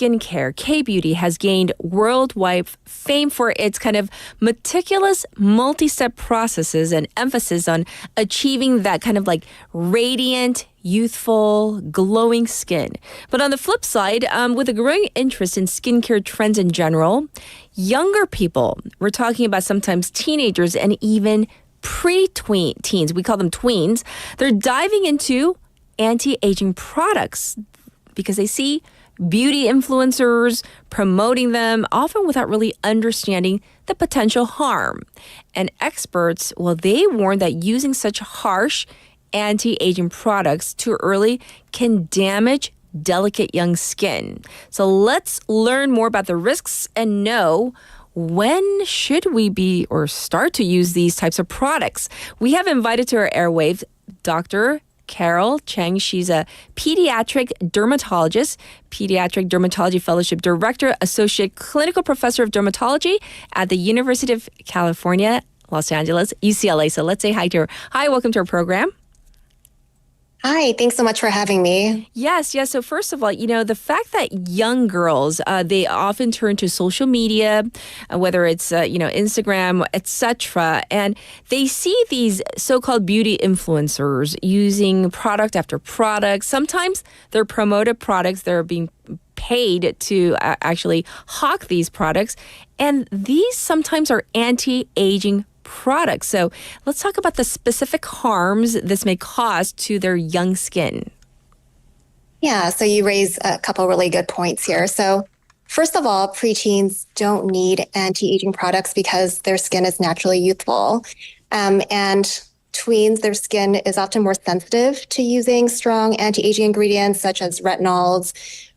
skincare, K-beauty has gained worldwide fame for its kind of meticulous multi-step processes and emphasis on achieving that kind of like radiant, youthful, glowing skin. But on the flip side, with a growing interest in skincare trends in general, younger people, we're talking about sometimes teenagers and even pre-teens, we call them tweens, they're diving into anti-aging products because they see beauty influencers promoting them, often without really understanding the potential harm. And experts, well, they warn that using such harsh anti-aging products too early can damage delicate young skin. So let's learn more about the risks and know when should we be or start to use these types of products. We have invited to our airwaves Dr. Cheng. She's a pediatric dermatologist, pediatric dermatology fellowship director, associate clinical professor of dermatology at the University of California, Los Angeles, UCLA. So let's say hi to her. Hi, welcome to our program. Hi, thanks so much for having me. Yes. So first of all, the fact that young girls, they often turn to social media, whether it's, Instagram, etc., and they see these so-called beauty influencers using product after product. Sometimes they're promoted products. They're being paid to actually hawk these products. And these sometimes are anti-aging products. So let's talk about the specific harms this may cause to their young skin. Yeah, so you raise a couple really good points here. So first of all, preteens don't need anti-aging products because their skin is naturally youthful. And tweens, their skin is often more sensitive to using strong anti-aging ingredients such as retinols,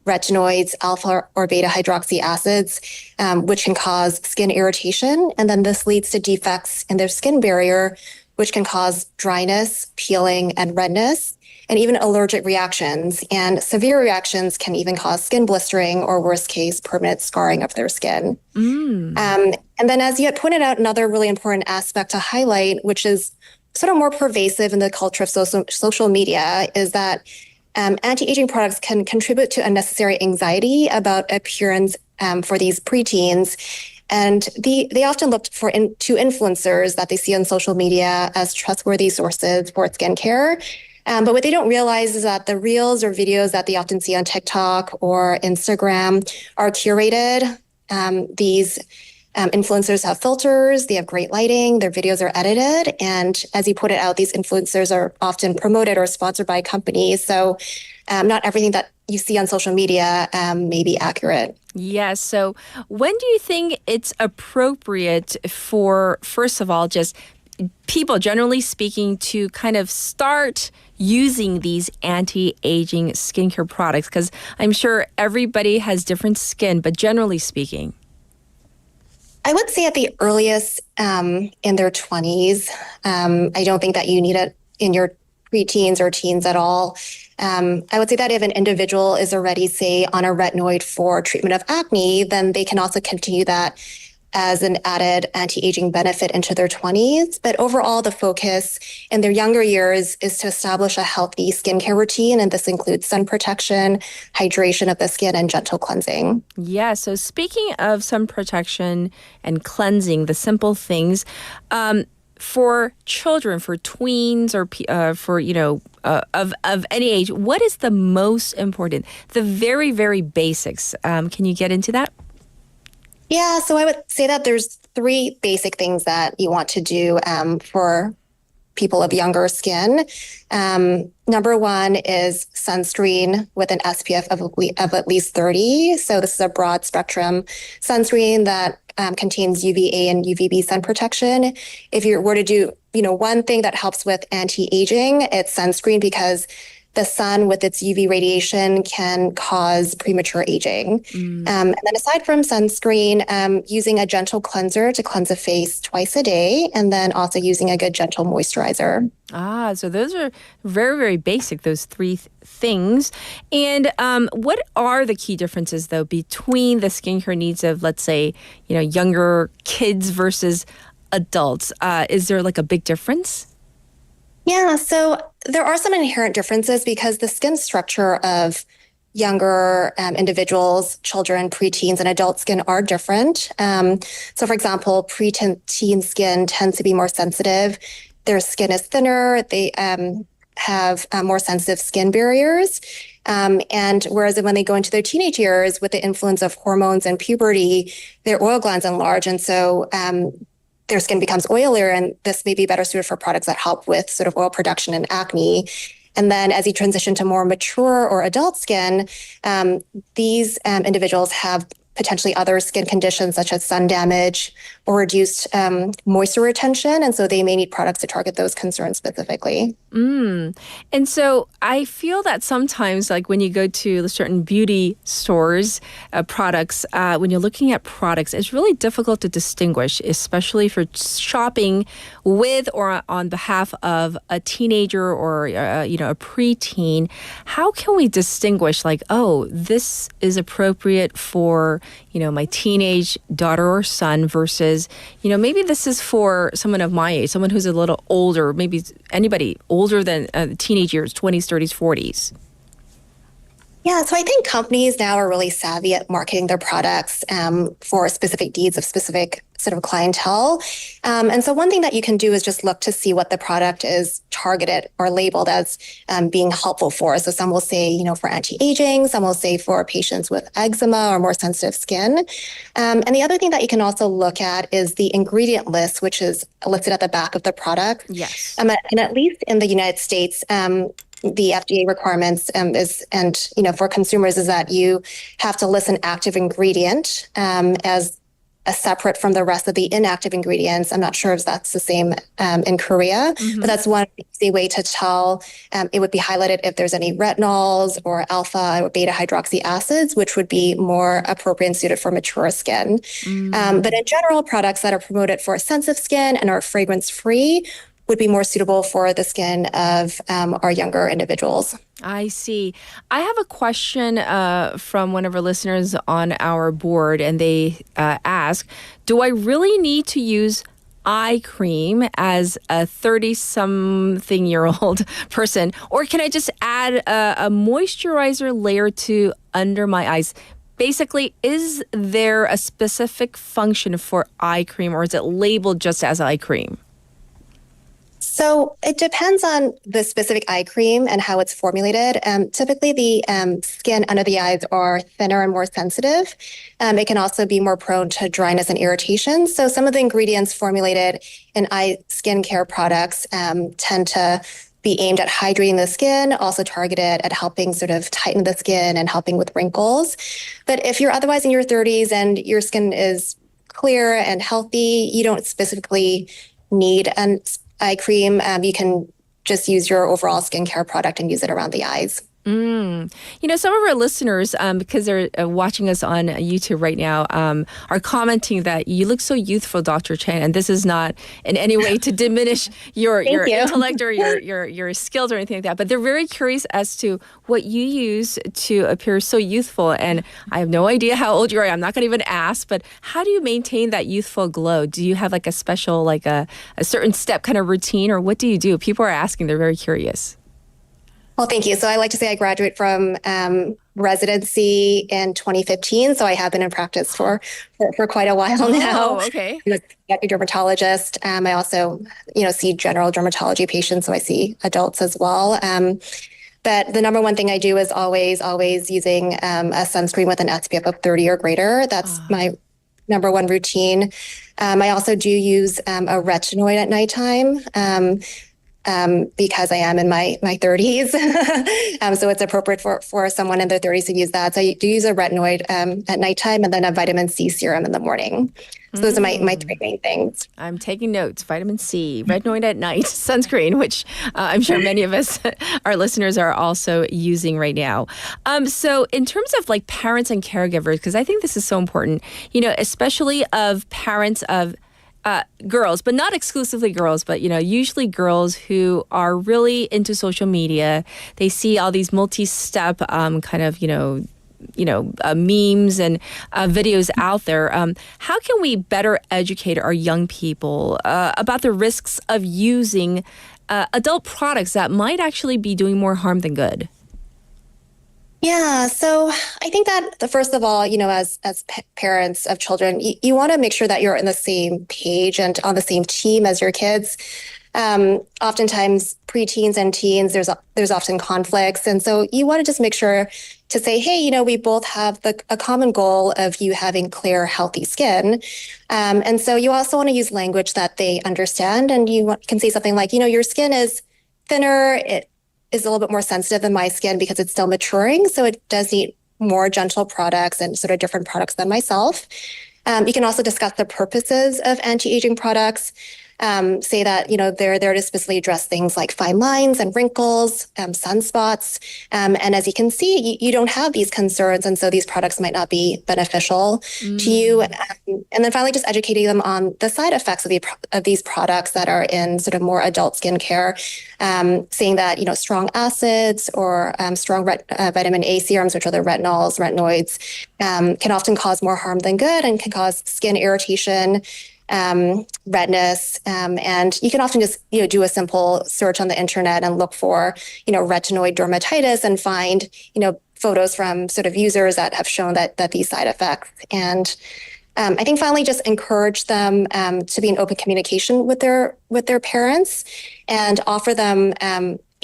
retinoids, alpha or beta hydroxy acids, which can cause skin irritation. And then this leads to defects in their skin barrier, which can cause dryness, peeling, and redness, and even allergic reactions. And severe reactions can even cause skin blistering or, worst case, permanent scarring of their skin. And then, as you had pointed out, another really important aspect to highlight, which is sort of more pervasive in the culture of social media, is that anti-aging products can contribute to unnecessary anxiety about appearance for these preteens. And they often look to influencers that they see on social media as trustworthy sources for skincare. But what they don't realize is that the reels or videos that they often see on TikTok or Instagram are curated. These influencers have filters, they have great lighting, their videos are edited. And as you pointed out, these influencers are often promoted or sponsored by companies. So not everything that you see on social media may be accurate. Yes. So when do you think it's appropriate for, first of all, just people, generally speaking, to kind of start using these anti-aging skincare products? Because I'm sure everybody has different skin, but generally speaking. I would say at the earliest in their 20s. I don't think that you need it in your preteens or teens at all. I would say that if an individual is already, say, on a retinoid for treatment of acne, then they can also continue that as an added anti-aging benefit into their 20s. But overall, the focus in their younger years is to establish a healthy skincare routine, and this includes sun protection, hydration of the skin, and gentle cleansing. Yeah, so speaking of sun protection and cleansing, the simple things, for children, for tweens, or for, of any age, what is the most important? The very, very basics. Can you get into that? Yeah, so I would say that there's three basic things that you want to do for people of younger skin. Number one is sunscreen with an SPF of at least 30. So this is a broad spectrum sunscreen that contains UVA and UVB sun protection. If you were to do, one thing that helps with anti-aging, it's sunscreen, because the sun with its UV radiation can cause premature aging. And then aside from sunscreen, using a gentle cleanser to cleanse the face twice a day, and then also using a good gentle moisturizer. So those are very, very basic, those three things. And what are the key differences, though, between the skincare needs of, let's say, younger kids versus adults? Is there like a big difference? Yeah, so there are some inherent differences because the skin structure of younger individuals, children, preteens, and adult skin are different. So, for example, preteen skin tends to be more sensitive. Their skin is thinner. They have more sensitive skin barriers. And whereas when they go into their teenage years with the influence of hormones and puberty, their oil glands enlarge. And so their skin becomes oilier, and this may be better suited for products that help with sort of oil production and acne. And then as you transition to more mature or adult skin, these individuals have potentially other skin conditions such as sun damage or reduced moisture retention. And so they may need products to target those concerns specifically. And so I feel that sometimes, like when you go to certain beauty stores, products, when you're looking at products, it's really difficult to distinguish, especially for shopping with or on behalf of a teenager or, a preteen. How can we distinguish like, oh, this is appropriate for, my teenage daughter or son versus, maybe this is for someone of my age, someone who's a little older, maybe anybody older than teenage years, 20s, 30s, 40s? Yeah, so I think companies now are really savvy at marketing their products for specific needs of specific sort of clientele. And so one thing that you can do is just look to see what the product is targeted or labeled as being helpful for. So some will say, for anti-aging, some will say for patients with eczema or more sensitive skin. And the other thing that you can also look at is the ingredient list, which is listed at the back of the product. Yes. And at least in the United States, the FDA requirements for consumers is that you have to list an active ingredient as a separate from the rest of the inactive ingredients. I'm not sure if that's the same in Korea, but that's one easy way to tell. It would be highlighted if there's any retinols or alpha or beta hydroxy acids, which would be more appropriate and suited for mature skin. But in general, products that are promoted for sensitive skin and are fragrance-free would be more suitable for the skin of our younger individuals. I see. I have a question from one of our listeners on our board, and they ask, do I really need to use eye cream as a 30-something-year-old person, or can I just add a moisturizer layer to under my eyes? Basically, is there a specific function for eye cream, or is it labeled just as eye cream? So it depends on the specific eye cream and how it's formulated. Typically, the skin under the eyes are thinner and more sensitive. It can also be more prone to dryness and irritation. So some of the ingredients formulated in eye skincare products tend to be aimed at hydrating the skin, also targeted at helping sort of tighten the skin and helping with wrinkles. But if you're otherwise in your 30s and your skin is clear and healthy, you don't specifically need an eye cream. You can just use your overall skincare product and use it around the eyes. Some of our listeners, because they're watching us on YouTube right now, are commenting that you look so youthful, Dr. Cheng, and this is not in any way to diminish your intellect or your skills or anything like that, but they're very curious as to what you use to appear so youthful. And I have no idea how old you are. I'm not going to even ask, but how do you maintain that youthful glow? Do you have like a special, like a certain step kind of routine, or what do you do? People are asking. They're very curious. Well, thank you. So I like to say I graduated from residency in 2015. So I have been in practice for quite a while now. Oh, okay. I'm a dermatologist. I also, see general dermatology patients. So I see adults as well. But the number one thing I do is always using a sunscreen with an SPF of 30 or greater. That's my number one routine. I also do use a retinoid at nighttime. Because I am in my 30s. So it's appropriate for someone in their 30s to use that. So I do use a retinoid at nighttime and then a vitamin C serum in the morning. So those are my three main things. I'm taking notes. Vitamin C, retinoid at night, sunscreen, which I'm sure many of us, our listeners, are also using right now. So in terms of like parents and caregivers, because I think this is so important, especially of parents of girls, but not exclusively girls, but, usually girls who are really into social media. They see all these multi-step memes and videos out there. How can we better educate our young people about the risks of using adult products that might actually be doing more harm than good? Yeah, so I think that first of all, as parents of children, you want to make sure that you're in the same page and on the same team as your kids. Oftentimes, preteens and teens, there's often conflicts, and so you want to just make sure to say, hey, we both have a common goal of you having clear, healthy skin, and so you also want to use language that they understand, and can say something like, your skin is thinner. It is a little bit more sensitive than my skin because it's still maturing. So it does need more gentle products and sort of different products than myself. You can also discuss the purposes of anti-aging products. Say that, they're there to specifically address things like fine lines and wrinkles, sunspots. And as you can see, you don't have these concerns. And so these products might not be beneficial to you. And then finally, just educating them on the side effects of these products that are in sort of more adult skincare, saying that, strong acids or strong vitamin A serums, which are the retinoids, can often cause more harm than good and can cause skin irritation, redness, and you can often just do a simple search on the internet and look for retinoid dermatitis and find photos from sort of users that have shown that these side effects. And I think finally just encourage them to be in open communication with their parents and offer them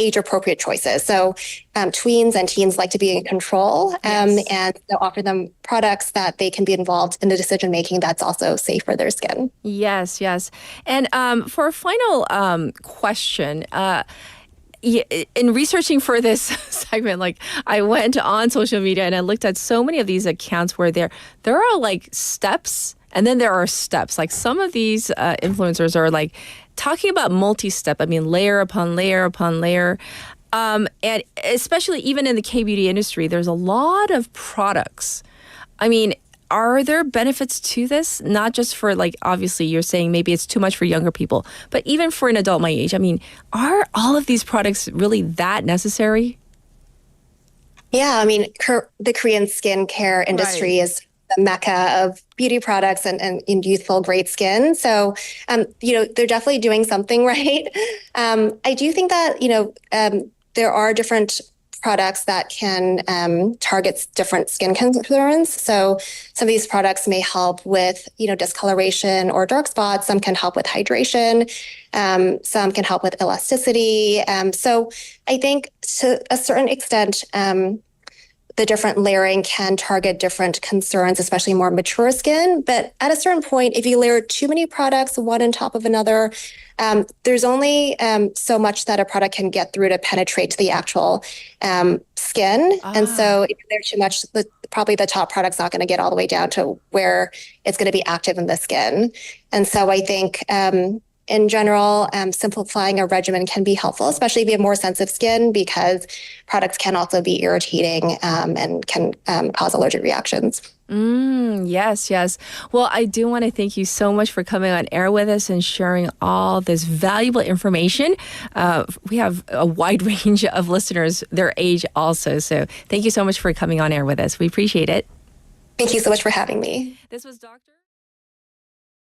age-appropriate choices. So tweens and teens like to be in control, and they'll offer them products that they can be involved in the decision-making that's also safe for their skin. Yes, yes. And for a final question, in researching for this segment, like I went on social media and I looked at so many of these accounts where there are like steps and then there are steps. Like some of these influencers are like talking about multi-step. I mean, layer upon layer upon layer. And especially even in the K-beauty industry, there's a lot of products. I mean, are there benefits to this? Not just for like, obviously you're saying maybe it's too much for younger people, but even for an adult my age. I mean, are all of these products really that necessary? Yeah, I mean, the Korean skincare industry is the mecca of beauty products and in youthful, great skin. So, they're definitely doing something right. I do think that, there are different products that can target different skin concerns. So some of these products may help with, discoloration or dark spots. Some can help with hydration. Some can help with elasticity. So I think to a certain extent, the different layering can target different concerns, especially more mature skin. But at a certain point, if you layer too many products, one on top of another, there's only so much that a product can get through to penetrate to the actual skin. And so if you layer too much, probably the top product's not going to get all the way down to where it's going to be active in the skin. And so I think in general, simplifying a regimen can be helpful, especially if you have more sensitive skin, because products can also be irritating and can cause allergic reactions. Yes, yes. Well, I do want to thank you so much for coming on air with us and sharing all this valuable information. We have a wide range of listeners, their age also. So thank you so much for coming on air with us. We appreciate it. Thank you so much for having me. This was Dr.